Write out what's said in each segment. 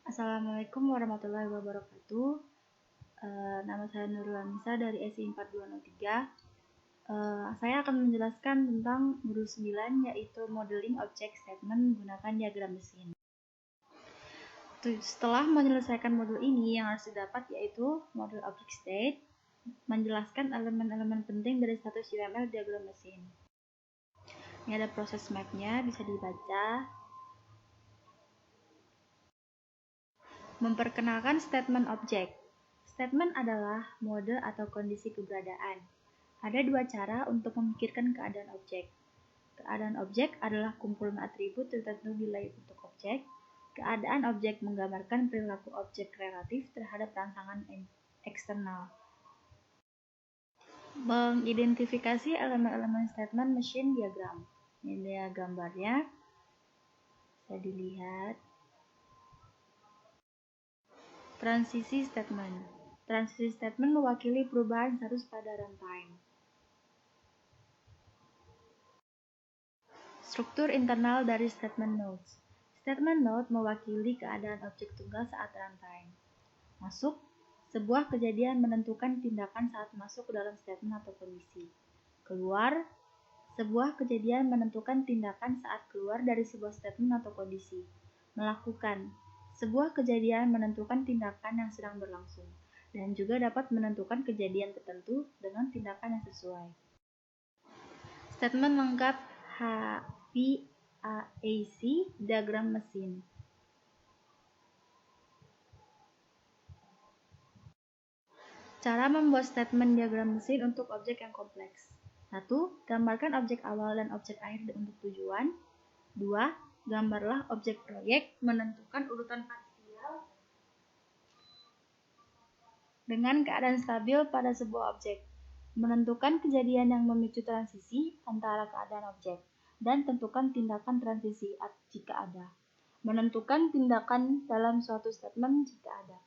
Assalamualaikum warahmatullahi wabarakatuh. Nama saya Nurul Anissa dari SI 4203. Saya akan menjelaskan tentang modul 9, yaitu Modeling Object Statement menggunakan diagram mesin. Setelah menyelesaikan modul ini, yang harus didapat yaitu modul Object State, menjelaskan elemen-elemen penting dari status UML diagram mesin. Ini ada proses mapnya, bisa dibaca. Memperkenalkan statement objek. Statement adalah mode atau kondisi keberadaan. Ada dua cara untuk memikirkan keadaan objek. Keadaan objek adalah kumpulan atribut tertentu nilai untuk objek. Keadaan objek menggambarkan perilaku objek relatif terhadap rangsangan eksternal. Mengidentifikasi elemen-elemen statement machine diagram. Ini dia gambarnya. Bisa dilihat. Transisi statement. Transisi statement mewakili perubahan status pada runtime. Struktur internal dari statement nodes. Statement node mewakili keadaan objek tunggal saat runtime. Masuk, sebuah kejadian menentukan tindakan saat masuk ke dalam statement atau kondisi. Keluar, sebuah kejadian menentukan tindakan saat keluar dari sebuah statement atau kondisi. Melakukan, sebuah kejadian menentukan tindakan yang sedang berlangsung, dan juga dapat menentukan kejadian tertentu dengan tindakan yang sesuai. Statement lengkap HVAC diagram mesin. Cara membuat statement diagram mesin untuk objek yang kompleks. 1. Gambarkan objek awal dan objek akhir untuk tujuan. 2. Gambarlah objek proyek, menentukan urutan parsial dengan keadaan stabil pada sebuah objek. Menentukan kejadian yang memicu transisi antara keadaan objek, dan tentukan tindakan transisi jika ada. Menentukan tindakan dalam suatu statement jika ada.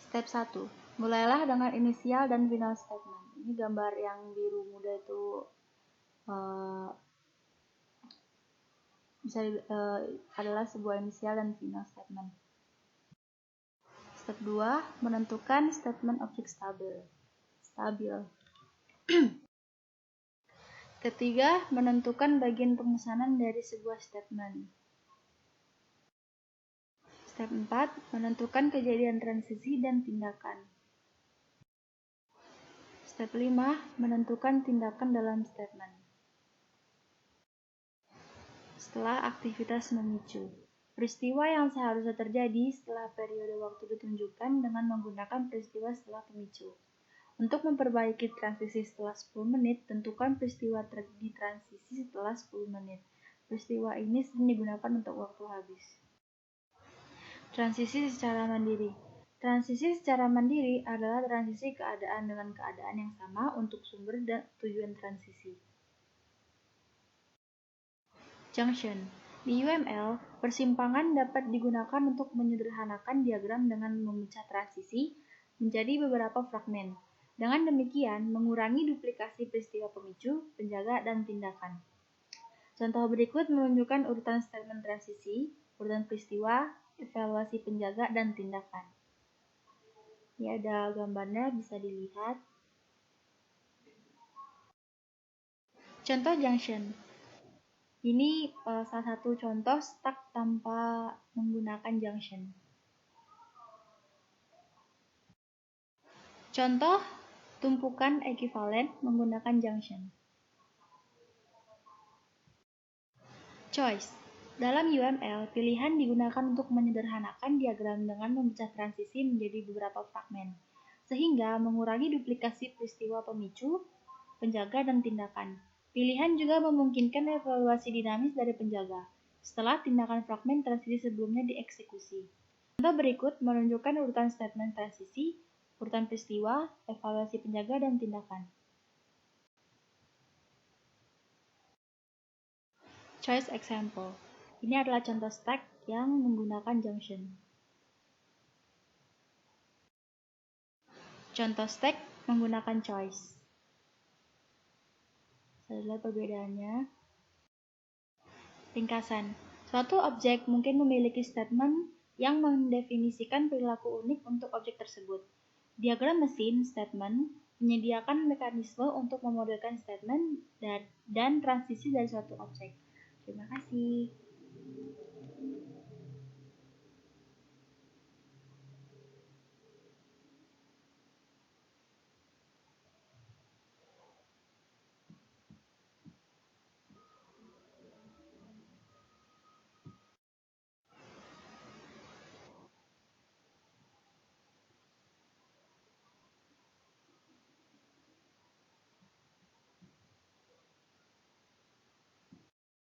Step 1. Mulailah dengan inisial dan final statement. Ini gambar yang biru muda itu adalah sebuah inisial dan final statement. Step 2. Menentukan statement objek stabil. Step 3. Menentukan bagian pemesanan dari sebuah statement. Step 4. Menentukan kejadian transisi dan tindakan. Step 5. Menentukan tindakan dalam statement. Setelah aktivitas memicu. Peristiwa yang seharusnya terjadi setelah periode waktu ditunjukkan dengan menggunakan peristiwa setelah pemicu. Untuk memperbaiki transisi setelah 10 menit, tentukan peristiwa di transisi setelah 10 menit. Peristiwa ini sering digunakan untuk waktu habis. Transisi secara mandiri. Transisi secara mandiri adalah transisi keadaan dengan keadaan yang sama untuk sumber dan tujuan transisi. Junction. Di UML, persimpangan dapat digunakan untuk menyederhanakan diagram dengan memecah transisi menjadi beberapa fragmen. Dengan demikian, mengurangi duplikasi peristiwa pemicu, penjaga, dan tindakan. Contoh berikut menunjukkan urutan statement transisi, urutan peristiwa, evaluasi penjaga, dan tindakan. Ini ada gambarnya, bisa dilihat. Contoh junction. Ini salah satu contoh stack tanpa menggunakan junction. Contoh tumpukan ekuivalen menggunakan junction. Choice. Dalam UML, pilihan digunakan untuk menyederhanakan diagram dengan memecah transisi menjadi beberapa fragmen, sehingga mengurangi duplikasi peristiwa pemicu, penjaga, dan tindakan. Pilihan juga memungkinkan evaluasi dinamis dari penjaga, setelah tindakan fragmen transisi sebelumnya dieksekusi. Contoh berikut menunjukkan urutan statement transisi, urutan peristiwa, evaluasi penjaga, dan tindakan. Choice example. Ini adalah contoh stack yang menggunakan junction. Contoh stack menggunakan choice. Saya lihat perbedaannya. Ringkasan. Suatu objek mungkin memiliki statement yang mendefinisikan perilaku unik untuk objek tersebut. Diagram mesin statement menyediakan mekanisme untuk memodelkan statement dan transisi dari suatu objek. Terima kasih.